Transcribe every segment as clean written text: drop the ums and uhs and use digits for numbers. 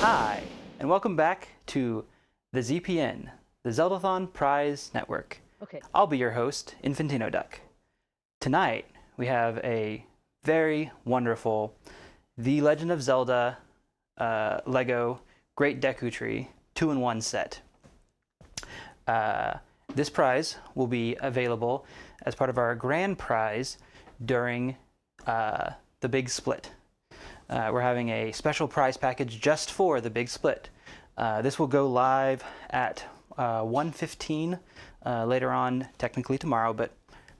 Hi, and welcome back to the ZPN, the Zeldathon Prize Network. Okay. I'll be your host, Infantino Duck. Tonight, we have a very wonderful The Legend of Zelda Lego Great Deku Tree 2-in-1 set. This prize will be available as part of our grand prize during the Big Split. We're having a special prize package just for the Big Split. This will go live at 1:15 later on, technically tomorrow, but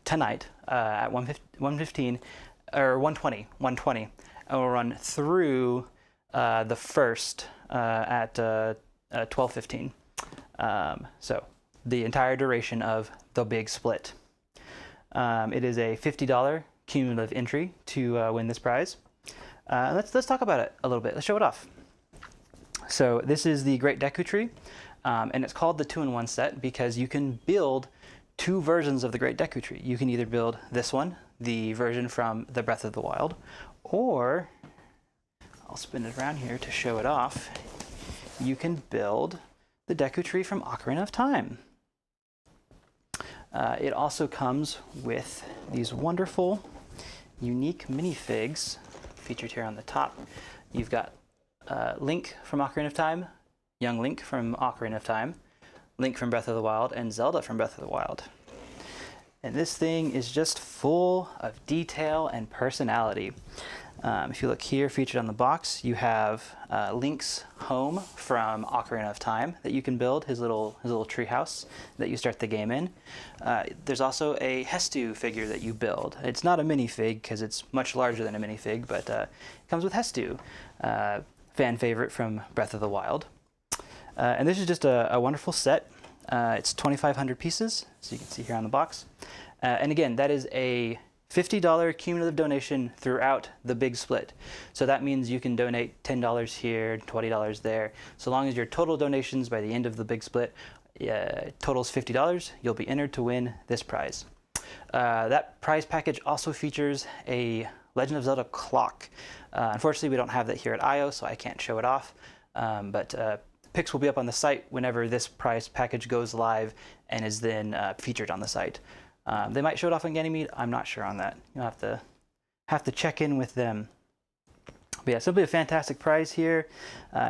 tonight at 1:15 or 1:20, and we'll run through the first at 12:15. So the entire duration of the Big Split. It is a $50 cumulative entry to win this prize. Let's talk about it a little bit. Let's show it off. So this is the Great Deku Tree, and it's called the 2-in-1 set because you can build two versions of the Great Deku Tree. You can either build this one, the version from the Breath of the Wild, or I'll spin it around here to show it off. You can build the Deku Tree from Ocarina of Time. It also comes with these wonderful, unique minifigs featured here on the top. You've got Link from Ocarina of Time, young Link from Ocarina of Time, Link from Breath of the Wild, and Zelda from Breath of the Wild. And this thing is just full of detail and personality. If you look here, featured on the box, you have Link's home from Ocarina of Time that you can build, his little tree house that you start the game in. There's also a Hestu figure that you build. It's not a minifig because it's much larger than a minifig, but it comes with Hestu, fan favorite from Breath of the Wild. And this is just a wonderful set. It's 2,500 pieces, so you can see here on the box. And again, that is a $50 cumulative donation throughout the Big Split. So that means you can donate $10 here, $20 there. So long as your total donations by the end of the Big Split totals $50, you'll be entered to win this prize. That prize package also features a Legend of Zelda clock. Unfortunately, we don't have that here at I.O., so I can't show it off. But pics will be up on the site whenever this prize package goes live and is then featured on the site. They might show it off on Ganymede. I'm not sure on that. You'll have to check in with them. But yeah, simply a fantastic prize here.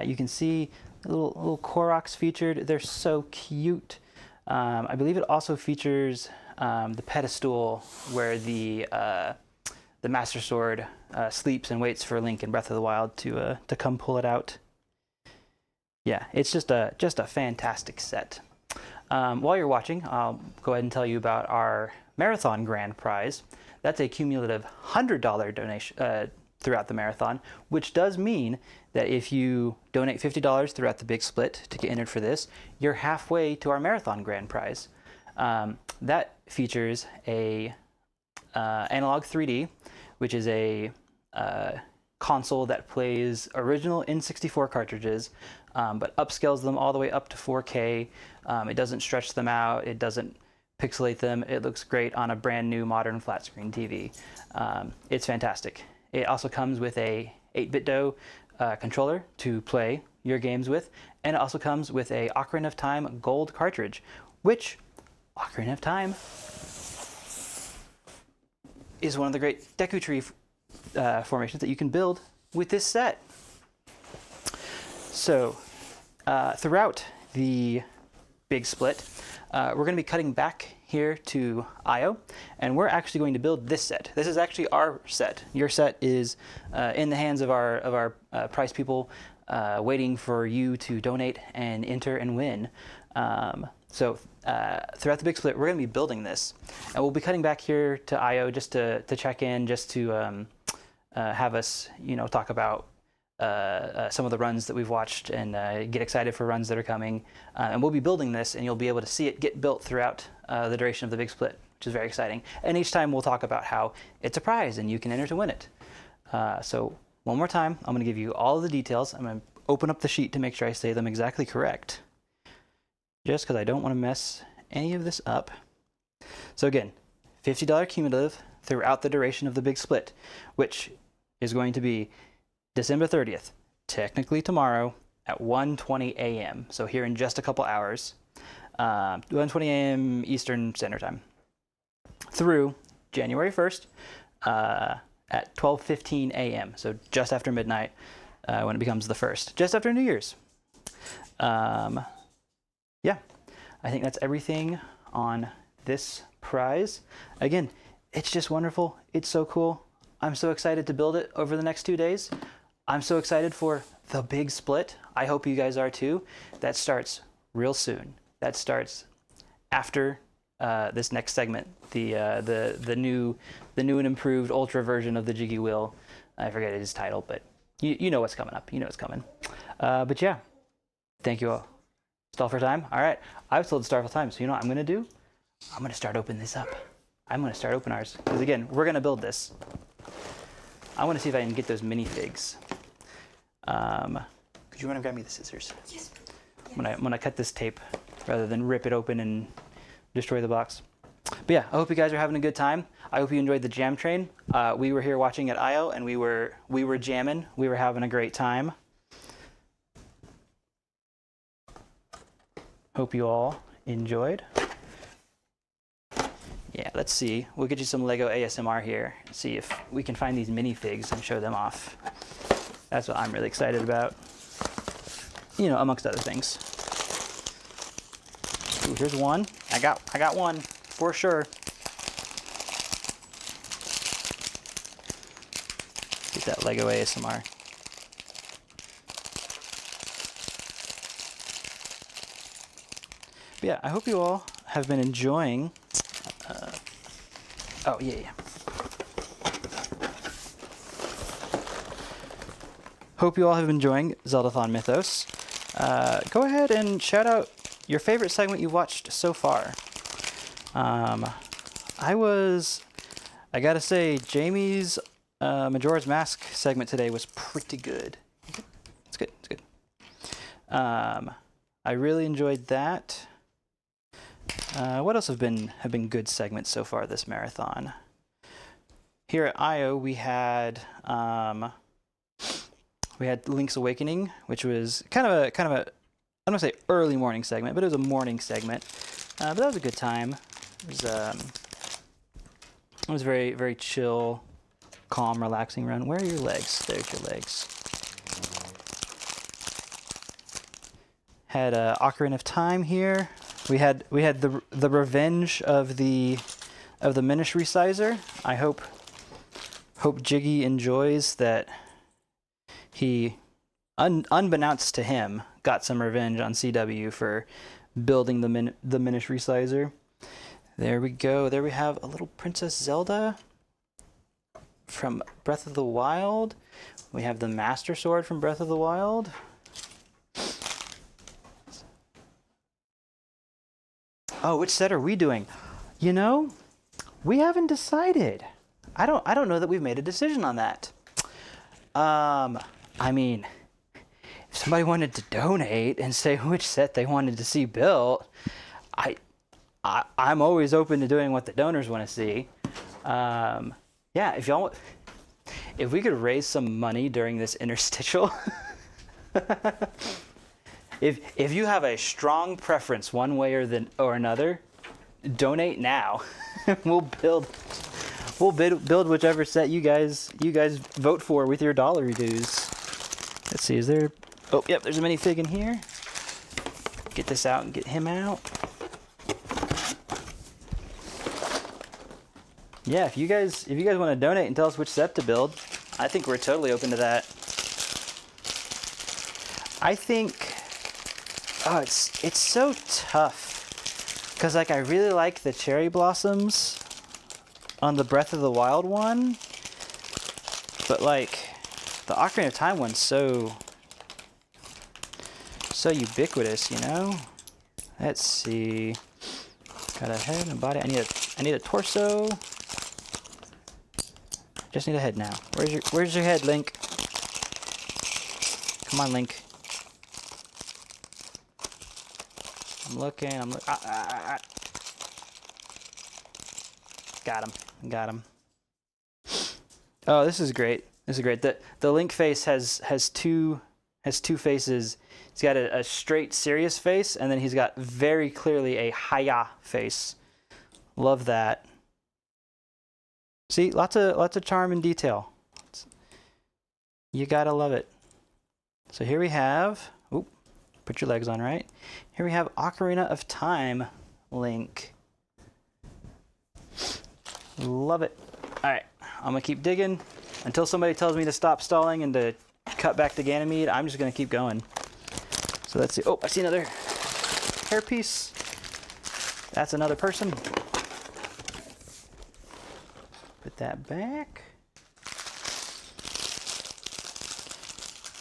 You can see little Koroks featured. They're so cute. I believe it also features the pedestal where the Master Sword sleeps and waits for Link in Breath of the Wild to come pull it out. Yeah, it's just a fantastic set. While you're watching, I'll go ahead and tell you about our Marathon Grand Prize. That's a cumulative $100 donation throughout the marathon, which does mean that if you donate $50 throughout the Big Split to get entered for this, you're halfway to our Marathon Grand Prize. That features a Analog 3D, which is a console that plays original N64 cartridges, but upscales them all the way up to 4K. It doesn't stretch them out. It doesn't pixelate them. It looks great on a brand new modern flat screen TV. It's fantastic. It also comes with a 8BitDo controller to play your games with, and it also comes with a Ocarina of Time gold cartridge, which Ocarina of Time is one of the great Deku Tree formations that you can build with this set. So throughout the Big Split, we're going to be cutting back here to I.O., and we're actually going to build this set. This is actually our set. Your set is in the hands of our prize people, waiting for you to donate and enter and win. So throughout the Big Split, we're going to be building this, and we'll be cutting back here to I.O. just to check in, just to have us, talk about some of the runs that we've watched and get excited for runs that are coming. And we'll be building this, and you'll be able to see it get built throughout the duration of the Big Split, which is very exciting. And each time we'll talk about how it's a prize and you can enter to win it. So one more time, I'm going to give you all of the details. I'm going to open up the sheet to make sure I say them exactly correct, just because I don't want to mess any of this up. So again, $50 cumulative throughout the duration of the Big Split, which is going to be December 30th, technically tomorrow, at 1:20 a.m. So here in just a couple hours, 1:20 a.m. Eastern Standard Time, through January 1st at 12:15 a.m. So just after midnight when it becomes the 1st, just after New Year's. Yeah, I think that's everything on this prize. Again, it's just wonderful. It's so cool. I'm so excited to build it over the next 2 days. I'm so excited for the big split. I hope you guys are too. That starts real soon. That starts after this next segment, the new and improved ultra version of the Jiggy Wheel. I forget his title, but you know what's coming up. You know what's coming. But yeah, thank you all. Stall for time. All right, I've told stall for time. So you know what I'm gonna do? I'm gonna start opening this up. I'm gonna start open ours because again, we're gonna build this. I want to see if I can get those minifigs. Could you want to grab me the scissors? Yes. I'm gonna cut this tape rather than rip it open and destroy the box. But yeah, I hope you guys are having a good time. I hope you enjoyed the jam train. We were here watching at IO and we were jamming. We were having a great time. Hope you all enjoyed. Yeah, let's see. We'll get you some Lego ASMR here. See if we can find these minifigs and show them off. That's what I'm really excited about. You know, amongst other things. Ooh, here's one. I got one for sure. Get that Lego ASMR. But yeah, I hope you all have been enjoying. Oh yeah. Hope you all have been enjoying Zeldathon Mythos. Go ahead and shout out your favorite segment you've watched so far. I gotta say, Jamie's Majora's Mask segment today was pretty good. It's good. I really enjoyed that. What else have been good segments so far this marathon? Here at IO we had Link's Awakening, which was kind of a I don't want to say early morning segment, but it was a morning segment. But that was a good time. It was very, very chill, calm, relaxing run. Where are your legs? There's your legs. Had Ocarina of Time here. We had the revenge of the Minish Resizer. I hope Jiggy enjoys that. He, unbeknownst to him, got some revenge on CW for building the Minish Resizer. There we go. There we have a little Princess Zelda from Breath of the Wild. We have the Master Sword from Breath of the Wild. Oh, which set are we doing? You know, we haven't decided. I don't know that we've made a decision on that. I mean, if somebody wanted to donate and say which set they wanted to see built, I'm always open to doing what the donors want to see. Yeah, if we could raise some money during this interstitial, if you have a strong preference one way or another, donate now. We'll build whichever set you guys vote for with your dollar dues. Let's see, is there? Oh, yep, there's a minifig in here. Get this out and get him out. Yeah, if you guys want to donate and tell us which set to build, I think we're totally open to that. I think, it's so tough, because like I really like the cherry blossoms on the Breath of the Wild one, but like the Ocarina of Time one's so ubiquitous, you know. Let's see. Got a head and a body. I need a torso. Just need a head now. Where's your head, Link? Come on, Link. I'm looking. Got him. Oh, this is great. The Link face has two Has two faces. He's got a straight, serious face, and then he's got very clearly a hiya face. Love that. See, lots of charm and detail. You gotta love it. So here we have, oop, put your legs on right. Here we have Ocarina of Time Link. Love it. All right, I'm gonna keep digging until somebody tells me to stop stalling and to cut back to Ganymede. I'm just gonna keep going. So let's see. Oh, I see another hairpiece. That's another person. Put that back.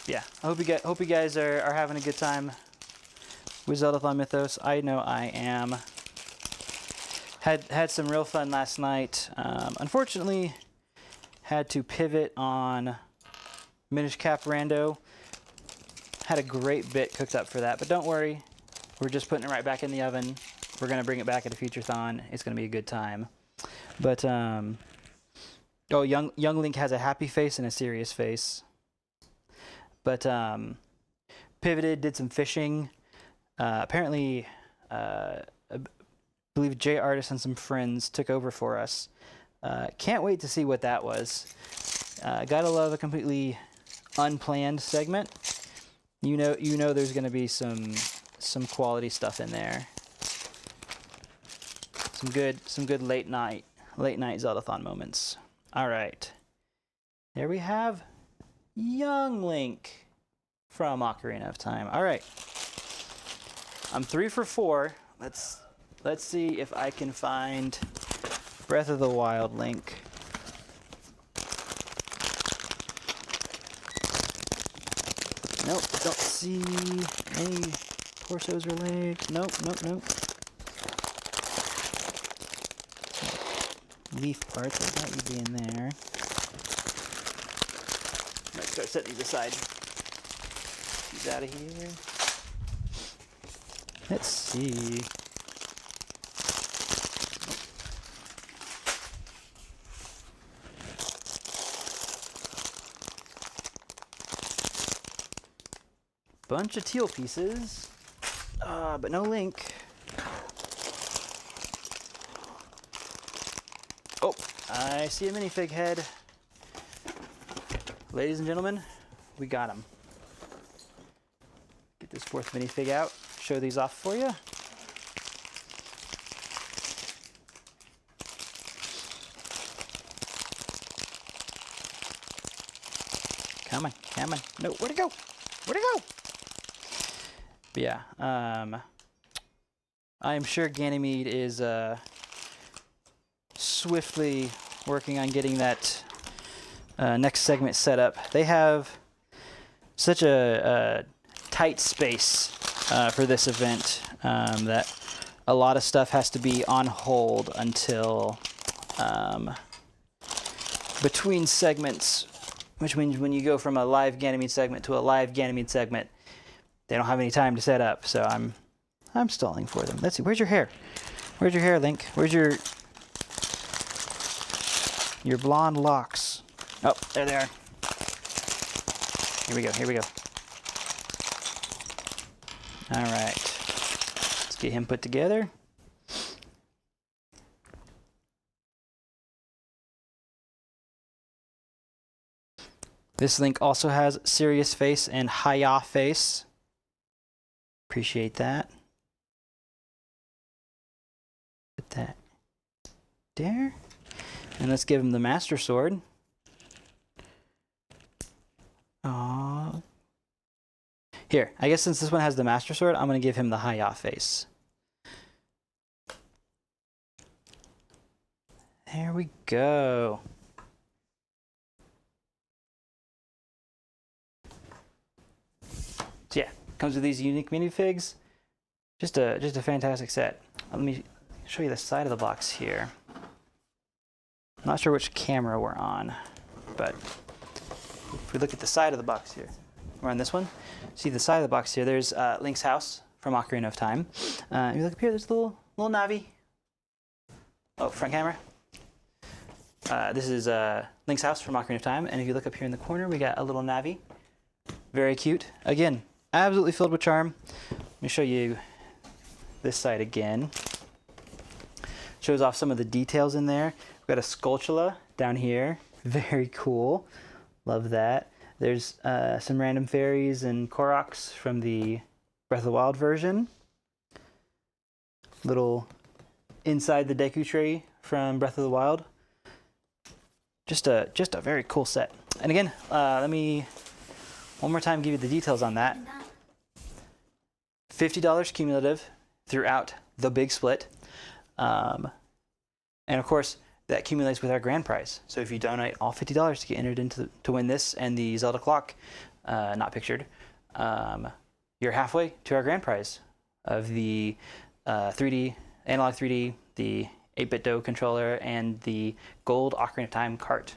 Yeah, I hope you guys are having a good time with Zeldathon Mythos. I know I am. Had some real fun last night. Unfortunately, had to pivot on Minish Cap Rando. Had a great bit cooked up for that, but don't worry. We're just putting it right back in the oven. We're going to bring it back at a future thon. It's going to be a good time. But, oh, young Link has a happy face and a serious face. But pivoted, did some fishing. Apparently, I believe Jay Artist and some friends took over for us. Can't wait to see what that was. Gotta love a completely unplanned segment. You know there's gonna be some quality stuff in there. Some good late night Zeldathon moments. All right, there we have young Link from Ocarina of Time. All right, I'm 3 for 4. Let's see if I can find Breath of the Wild Link. Nope, don't see any torsos or legs. Nope. Leaf parts, I thought you'd be in there. Might start setting these aside. He's out of here. Let's see. Bunch of teal pieces, but no Link. Oh, I see a minifig head. Ladies and gentlemen, we got him. Get this fourth minifig out, show these off for you. Come on. No, where'd it go? But yeah, I'm sure Ganymede is swiftly working on getting that next segment set up. They have such a tight space for this event that a lot of stuff has to be on hold until between segments, which means when you go from a live Ganymede segment to a live Ganymede segment, they don't have any time to set up, so I'm stalling for them. Let's see. Where's your hair? Where's your hair, Link? Where's your blonde locks? Oh, there they are. Here we go. All right. Let's get him put together. This Link also has serious face and hiya face. Appreciate that. Put that there. And let's give him the Master Sword. Aww. Here, I guess since this one has the Master Sword, I'm going to give him the hiya face. There we go. So yeah, comes with these unique minifigs. Just a fantastic set. Let me show you the side of the box here. I'm not sure which camera we're on, but if we look at the side of the box here, we're on this one. See the side of the box here, there's Link's house from Ocarina of Time. If you look up here, there's a little Navi. Oh, front camera. This is Link's house from Ocarina of Time, and if you look up here in the corner, we got a little Navi. Very cute. Again, absolutely filled with charm. Let me show you this side again. Shows off some of the details in there. We've got a Skulltula down here. Very cool. Love that. There's some random fairies and Koroks from the Breath of the Wild version. Little inside the Deku Tree from Breath of the Wild. Just a very cool set. And again, let me one more time give you the details on that. $50 cumulative throughout the big split. And of course, that accumulates with our grand prize. So if you donate all $50 to get entered to win this and the Zelda clock, not pictured, you're halfway to our grand prize of the 3D, analog 3D, the 8-bit Do controller, and the gold Ocarina of Time cart.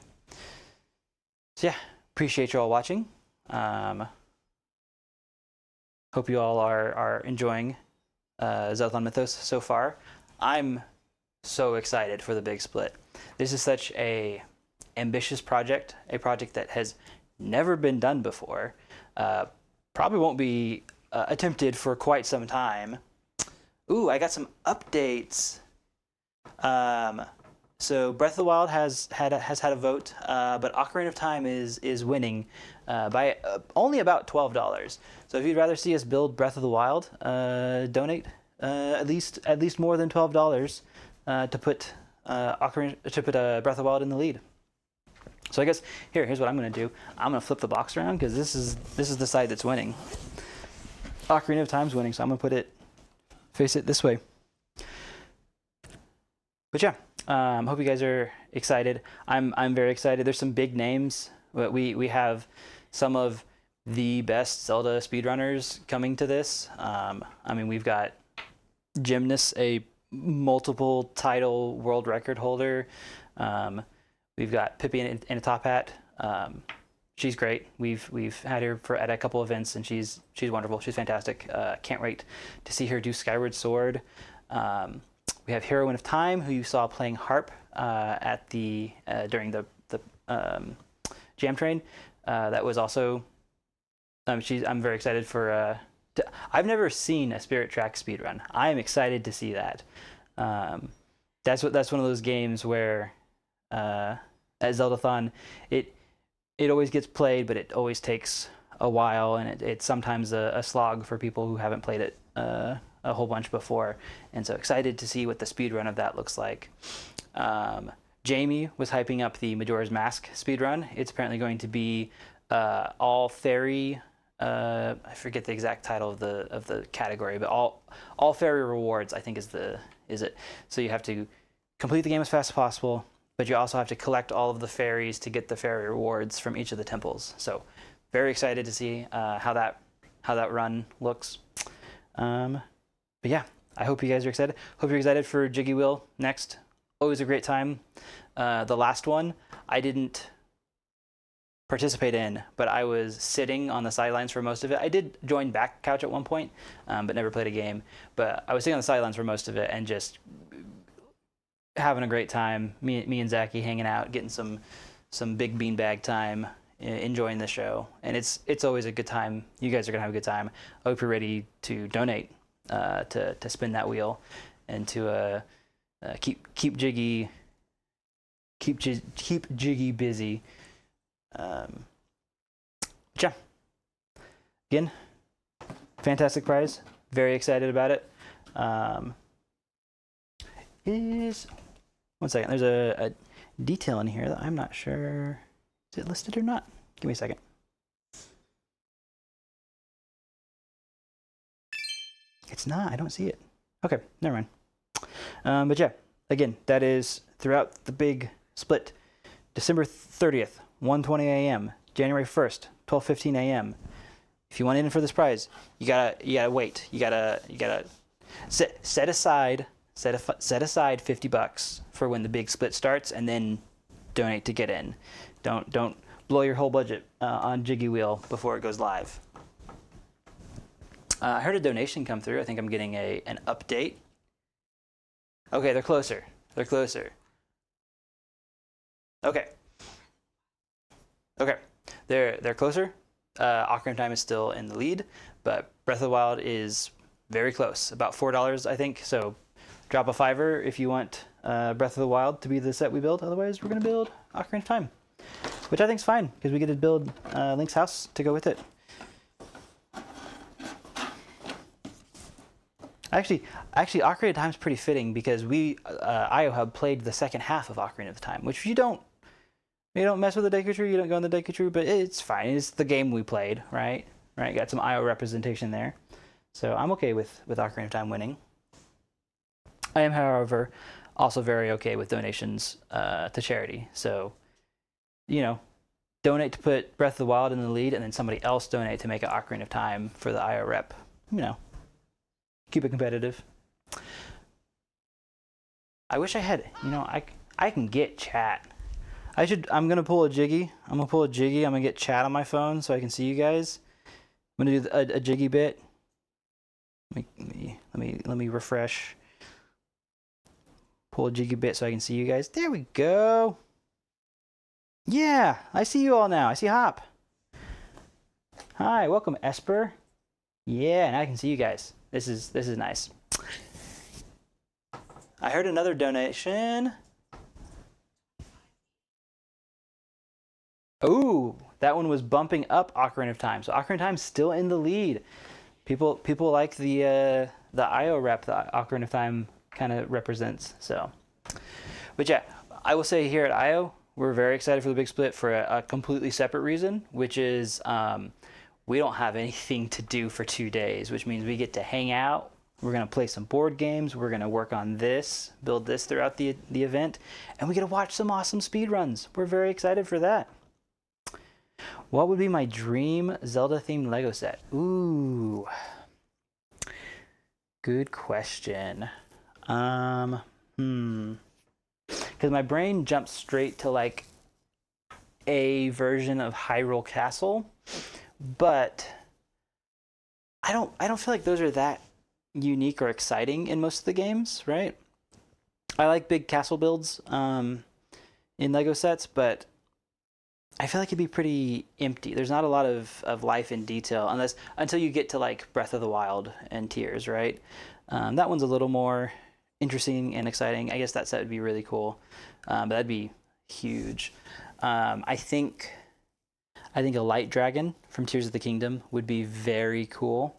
So yeah, appreciate you all watching. Hope you all are enjoying Zeldathon Mythos so far. I'm so excited for the big split. This is such a ambitious project, a project that has never been done before. Probably won't be attempted for quite some time. Ooh, I got some updates. So Breath of the Wild has had a vote, but Ocarina of Time is winning by only about $12. So if you'd rather see us build Breath of the Wild, donate at least more than $12 to put Breath of the Wild in the lead. So I guess here's what I'm gonna do. I'm gonna flip the box around because this is the side that's winning. Ocarina of Time's winning, so I'm gonna face it this way. But yeah, hope you guys are excited. I'm very excited. There's some big names. But we have some of the best Zelda speedrunners coming to this. I mean, we've got Gymnast, a multiple title world record holder. We've got Pippi in a top hat. She's great. We've had her at a couple events, and she's wonderful. She's fantastic. Can't wait to see her do Skyward Sword. We have Heroine of Time, who you saw playing harp at during the Jam Train. That was also. I'm very excited for. I've never seen a Spirit Track speedrun. I am excited to see that. That's one of those games where at Zeldathon, it always gets played, but it always takes a while, and it's sometimes a slog for people who haven't played it a whole bunch before. And so excited to see what the speedrun of that looks like. Jamie was hyping up the Majora's Mask speedrun. It's apparently going to be all fairy. I forget the exact title of the category, but all fairy rewards, I think is it. So you have to complete the game as fast as possible, but you also have to collect all of the fairies to get the fairy rewards from each of the temples. So very excited to see how that run looks. But yeah, I hope you guys are excited. Hope you're excited for Jiggy Wheel next. Always a great time. The last one I didn't participate in, but I was sitting on the sidelines for most of it. I did join back couch at one point, but never played a game. But I was sitting on the sidelines for most of it and just having a great time. Me and Zachy hanging out, getting some big beanbag time, enjoying the show. And it's always a good time. You guys are gonna have a good time. I hope you're ready to donate to spin that wheel and to keep Jiggy busy. Yeah. Again, fantastic prize. Very excited about it. One second. There's a detail in here that I'm not sure. Is it listed or not? Give me a second. It's not. I don't see it. Okay, never mind. But yeah, again, that is throughout the big split. December 30th, 1:20 a.m. January 1st, 12:15 a.m. If you want in for this prize, you gotta wait. You gotta set aside $50 for when the big split starts, and then donate to get in. Don't blow your whole budget on Jiggy Wheel before it goes live. I heard a donation come through. I think I'm getting an update. Okay, they're closer. Okay. They're closer. Ocarina of Time is still in the lead, but Breath of the Wild is very close, about $4, I think. So drop a $5 if you want Breath of the Wild to be the set we build. Otherwise, we're going to build Ocarina of Time, which I think is fine because we get to build Link's house to go with it. Actually, Ocarina of Time is pretty fitting because we, IOHub, played the second half of Ocarina of Time, which you don't mess with the Deku Tree, you don't go in the Deku Tree, but it's fine. It's the game we played, right? Right, got some IO representation there. So I'm okay with Ocarina of Time winning. I am, however, also very okay with donations to charity. So, you know, donate to put Breath of the Wild in the lead, and then somebody else donate to make an Ocarina of Time for the IO rep. You know, keep it competitive. I wish I had, you know, I can get chat. I'm gonna pull a Jiggy. I'm gonna get chat on my phone so I can see you guys. I'm gonna do a Jiggy bit. Let me refresh. Pull a Jiggy bit so I can see you guys. There we go. Yeah, I see you all now. I see Hop. Hi, welcome Esper. Yeah, now I can see you guys. This is nice. I heard another donation. Ooh, that one was bumping up Ocarina of Time. So Ocarina of Time's still in the lead. People like the IO rep that Ocarina of Time kind of represents. So, but yeah, I will say here at IO, we're very excited for the big split for a completely separate reason, which is we don't have anything to do for 2 days, which means we get to hang out. We're going to play some board games. We're going to work on this, build this throughout the event, and we get to watch some awesome speed runs. We're very excited for that. What would be my dream Zelda-themed Lego set? Ooh. Good question. Because my brain jumps straight to like a version of Hyrule Castle, but I don't feel like those are that unique or exciting in most of the games, right? I like big castle builds in Lego sets, but I feel like it'd be pretty empty. There's not a lot of life and detail until you get to like Breath of the Wild and Tears, right? That one's a little more interesting and exciting. I guess that set would be really cool, but that'd be huge. I think a light dragon from Tears of the Kingdom would be very cool.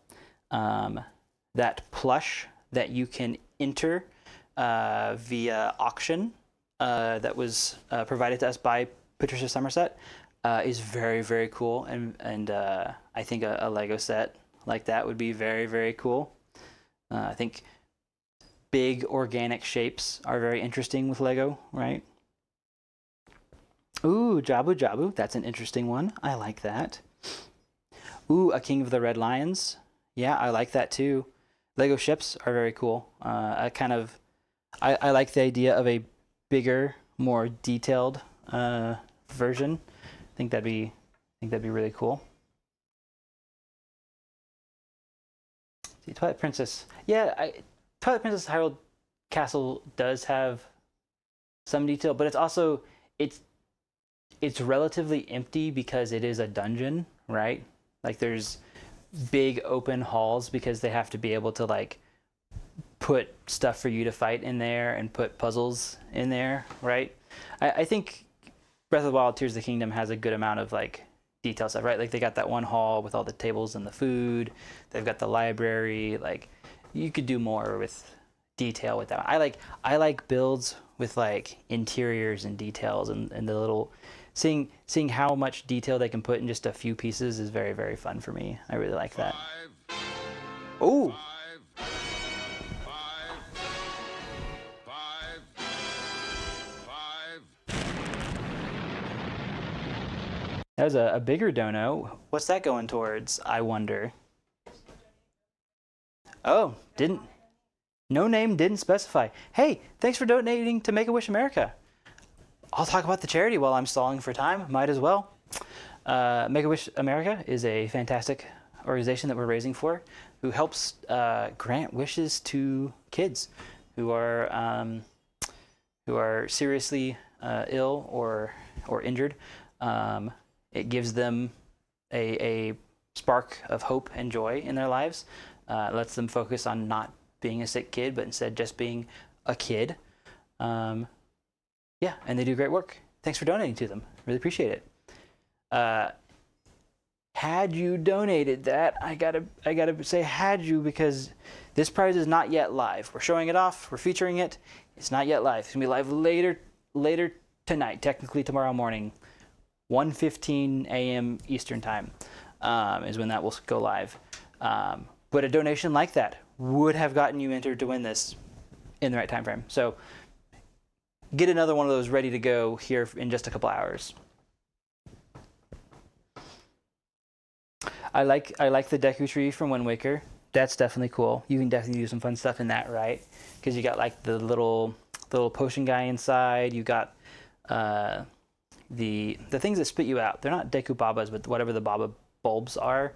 That plush that you can enter via auction that was provided to us by Patricia Somerset is very, very cool, and I think a Lego set like that would be very, very cool. I think big organic shapes are very interesting with Lego, right? Ooh, Jabu Jabu, that's an interesting one. I like that. Ooh, a King of the Red Lions. Yeah, I like that too. Lego ships are very cool. I like the idea of a bigger, more detailed version. I think that'd be really cool. See, Twilight Princess. Yeah, Twilight Princess Hyrule Castle does have some detail, but it's relatively empty because it is a dungeon, right? Like there's big open halls because they have to be able to like put stuff for you to fight in there and put puzzles in there, right? I think Breath of the Wild Tears of the Kingdom has a good amount of like detail stuff, right? Like they got that one hall with all the tables and the food. They've got the library. Like you could do more with detail with that. I like builds with like interiors and details and the little seeing how much detail they can put in just a few pieces is very, very fun for me. I really like that. Oh. That was a bigger dono. What's that going towards, I wonder? Oh, no name didn't specify. Hey, thanks for donating to Make-A-Wish America. I'll talk about the charity while I'm stalling for time. Might as well. Make-A-Wish America is a fantastic organization that we're raising for, who helps grant wishes to kids who are seriously ill or injured. It gives them a spark of hope and joy in their lives. Lets them focus on not being a sick kid, but instead just being a kid. Yeah, and they do great work. Thanks for donating to them. Really appreciate it. Had you donated that, I gotta say had you, because this prize is not yet live. We're showing it off. We're featuring it. It's not yet live. It's gonna be live later tonight, technically tomorrow morning, 1:15 a.m. Eastern time is when that will go live. But a donation like that would have gotten you entered to win this in the right time frame. So get another one of those ready to go here in just a couple hours. I like the Deku tree from Wind Waker. That's definitely cool. You can definitely do some fun stuff in that, right? Because you got like the little potion guy inside. You got the things that spit you out. They're not Deku Babas, but whatever the Baba bulbs are.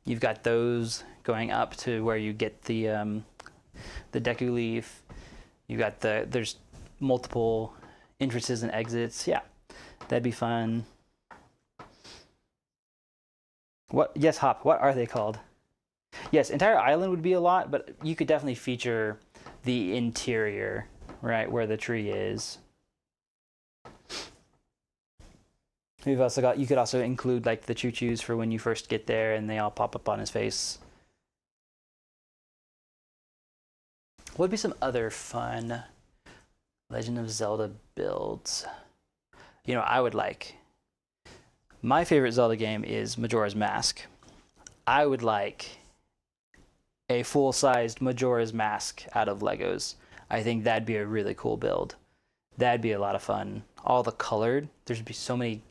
You've got those going up to where you get the Deku leaf. You got there's multiple entrances and exits. Yeah, that'd be fun. Yes, Hop, what are they called? Yes, entire island would be a lot, but you could definitely feature the interior, right, where the tree is. You could also include like the choo-choos for when you first get there and they all pop up on his face. What would be some other fun Legend of Zelda builds? You know, I would like... My favorite Zelda game is Majora's Mask. I would like a full-sized Majora's Mask out of Legos. I think that'd be a really cool build. That'd be a lot of fun. All the colored, there'd be so many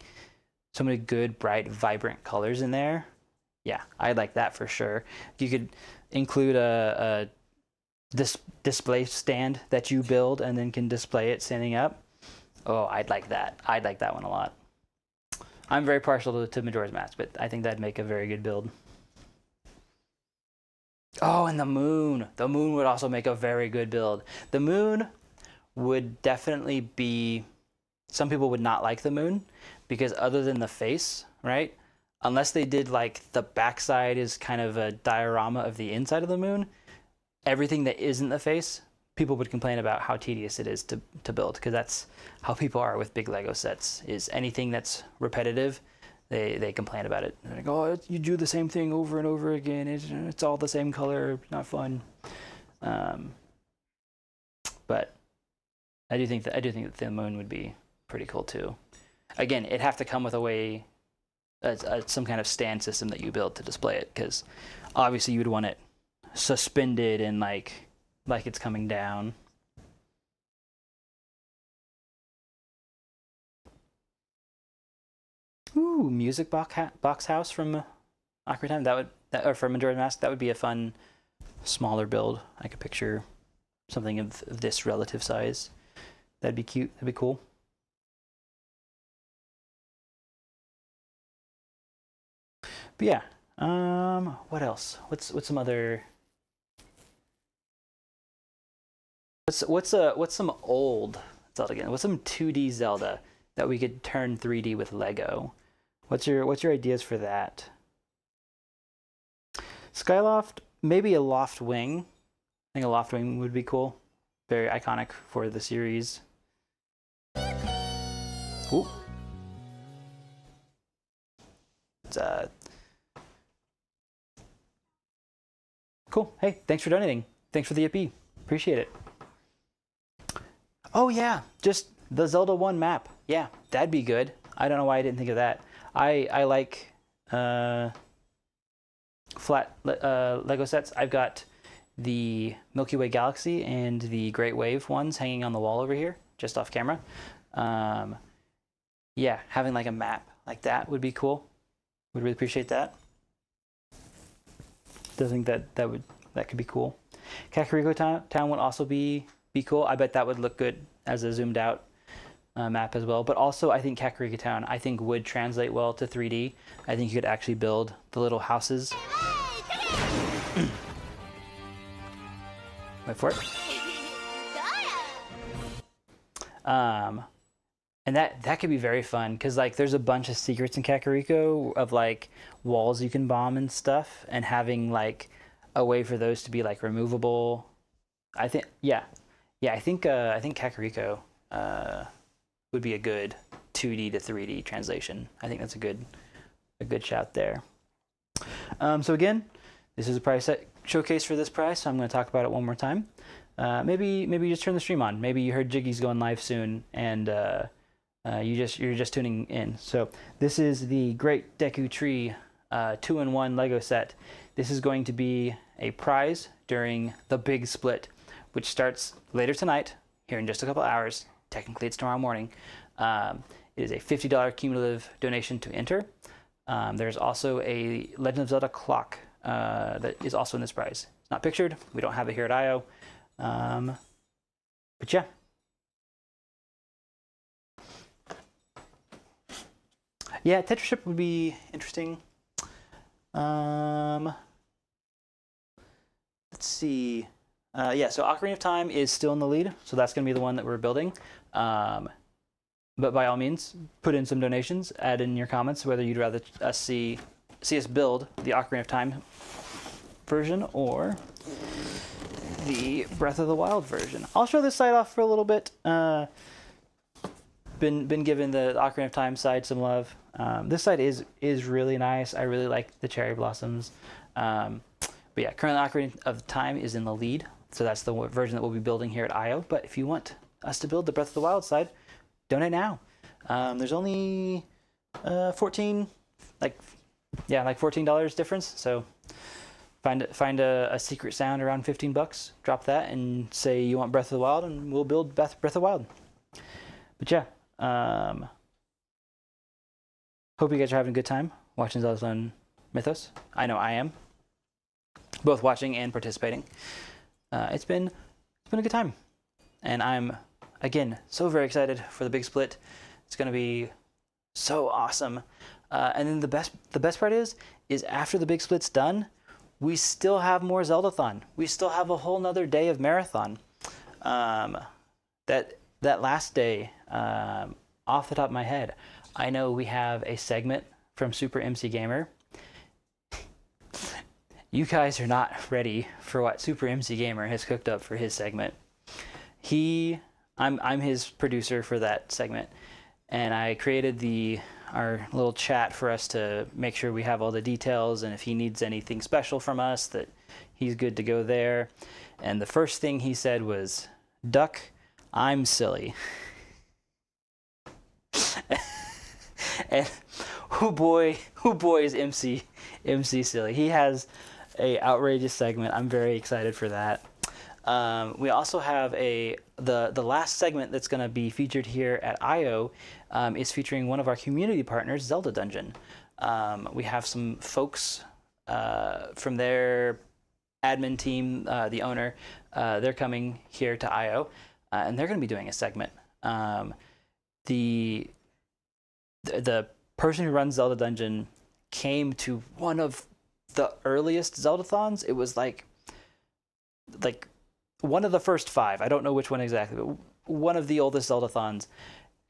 good, bright, vibrant colors in there. Yeah, I'd like that for sure. You could include a display stand that you build and then can display it standing up. Oh, I'd like that. I'd like that one a lot. I'm very partial to Majora's Mask, but I think that'd make a very good build. Oh, and the moon. The moon would also make a very good build. The moon would definitely be... Some people would not like the moon because other than the face, right? Unless they did like the backside is kind of a diorama of the inside of the moon, everything that isn't the face, people would complain about how tedious it is to build, because that's how people are with big Lego sets. Is anything that's repetitive, they complain about it. They're like, oh, you do the same thing over and over again. It's all the same color, not fun. But I do think that the moon would be pretty cool too. Again, it'd have to come with some kind of stand system that you build to display it, because obviously you would want it suspended and like it's coming down. Ooh, music box house from Ocarina of Time. Or from Majora's Mask. That would be a fun, smaller build. I could picture something of this relative size. That'd be cute. That'd be cool. But yeah, what else? What's some other? What's some old Zelda again? What's some 2D Zelda that we could turn 3D with Lego? What's your ideas for that? Skyloft, maybe a loft wing. I think a loft wing would be cool. Very iconic for the series. Ooh. It's cool. Hey, thanks for donating. Thanks for the EP. Appreciate it. Oh yeah, just the Zelda 1 map. Yeah, that'd be good. I don't know why I didn't think of that. I like flat Lego sets. I've got the Milky Way Galaxy and the Great Wave ones hanging on the wall over here, just off camera. Yeah, having like a map like that would be cool. Would really appreciate that. I think that could be cool. Kakariko Town would also be cool. I bet that would look good as a zoomed out map as well. But also, I think Kakariko Town would translate well to 3D. I think you could actually build the little houses. Wait for it. And that could be very fun because like there's a bunch of secrets in Kakariko of like walls you can bomb and stuff, and having like a way for those to be like removable. I think I think Kakariko would be a good 2D to 3D translation. I think that's a good shout there. So again, this is a price showcase for this price, so I'm going to talk about it one more time. Maybe just turn the stream on. Maybe you heard Jiggy's going live soon, and you're just tuning in. So this is the Great Deku Tree 2-in-1 Lego set. This is going to be a prize during the big split, which starts later tonight, here in just a couple hours. Technically, it's tomorrow morning. It is a $50 cumulative donation to enter. There's also a Legend of Zelda clock that is also in this prize. It's not pictured. We don't have it here at I.O. But yeah. Yeah, Tetra Ship would be interesting. Let's see. Yeah, so Ocarina of Time is still in the lead, so that's going to be the one that we're building. But by all means, put in some donations. Add in your comments whether you'd rather see us build the Ocarina of Time version or the Breath of the Wild version. I'll show this side off for a little bit. Been given the Ocarina of Time side some love. This side is really nice. I really like the cherry blossoms. But yeah, currently Ocarina of Time is in the lead, so that's the version that we'll be building here at I.O. But if you want us to build the Breath of the Wild side, donate now. There's only $14 difference. So find a secret sound around $15. Drop that and say you want Breath of the Wild, and we'll build Breath of the Wild. But yeah, hope you guys are having a good time watching Zeldathon Mythos. I know I am, both watching and participating. It's been a good time, and I'm again so very excited for the big split. It's gonna be so awesome. And then the best part is after the big split's done, we still have more Zeldathon. We still have a whole nother day of marathon. That last day, off the top of my head, I know we have a segment from Super MC Gamer. You guys are not ready for what Super MC Gamer has cooked up for his segment. I'm his producer for that segment, and I created our little chat for us to make sure we have all the details, and if he needs anything special from us, that he's good to go there. And the first thing he said was, "Duck, I'm silly." And who boy is MC silly. He has a outrageous segment. I'm very excited for that. We also have the last segment that's going to be featured here at I.O. Is featuring one of our community partners, Zelda Dungeon. We have some folks from their admin team, the owner. They're coming here to I.O. And they're going to be doing a segment. The person who runs Zelda Dungeon came to one of the earliest Zeldathons. It was like one of the first 5. I don't know which one exactly, but one of the oldest Zeldathons,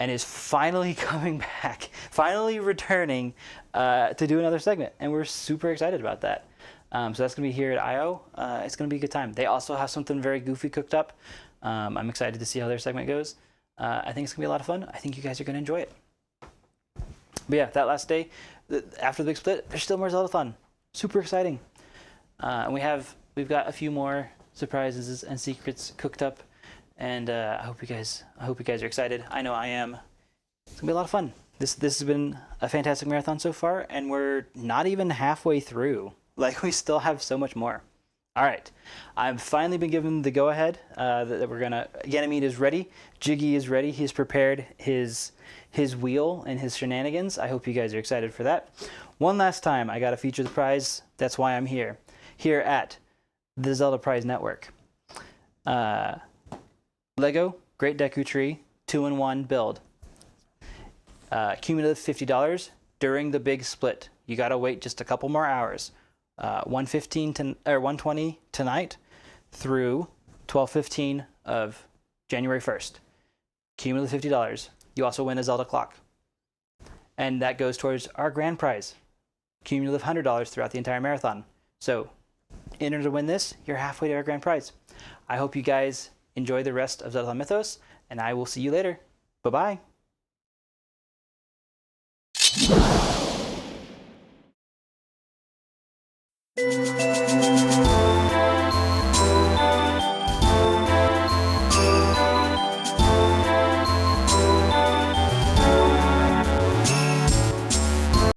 and is finally coming back, finally returning to do another segment, and we're super excited about that. So that's going to be here at I.O. It's going to be a good time. They also have something very goofy cooked up. I'm excited to see how their segment goes. I think it's going to be a lot of fun. I think you guys are going to enjoy it. But yeah, that last day, after the big split, there's still more Zeldathon. Super exciting. And we've got a few more surprises and secrets cooked up, and I hope you guys are excited. I know I am. It's gonna be a lot of fun. This has been a fantastic marathon so far, and we're not even halfway through. Like, we still have so much more. All right, I've finally been given the go-ahead that we're gonna. Ganymede is ready. Jiggy is ready. He's prepared his wheel and his shenanigans. I hope you guys are excited for that. One last time, I gotta feature the prize. That's why I'm here at the Zelda Prize Network. Lego Great Deku Tree 2-in-1 build. Cumulative $50 during the big split. You gotta wait just a couple more hours. 1:20 tonight through 12:15 of January 1st. Cumulative $50. you also win a Zelda clock. And that goes towards our grand prize, cumulative $100 throughout the entire marathon. So in order to win this, you're halfway to our grand prize. I hope you guys enjoy the rest of Zeldathon Mythos, and I will see you later. Bye-bye.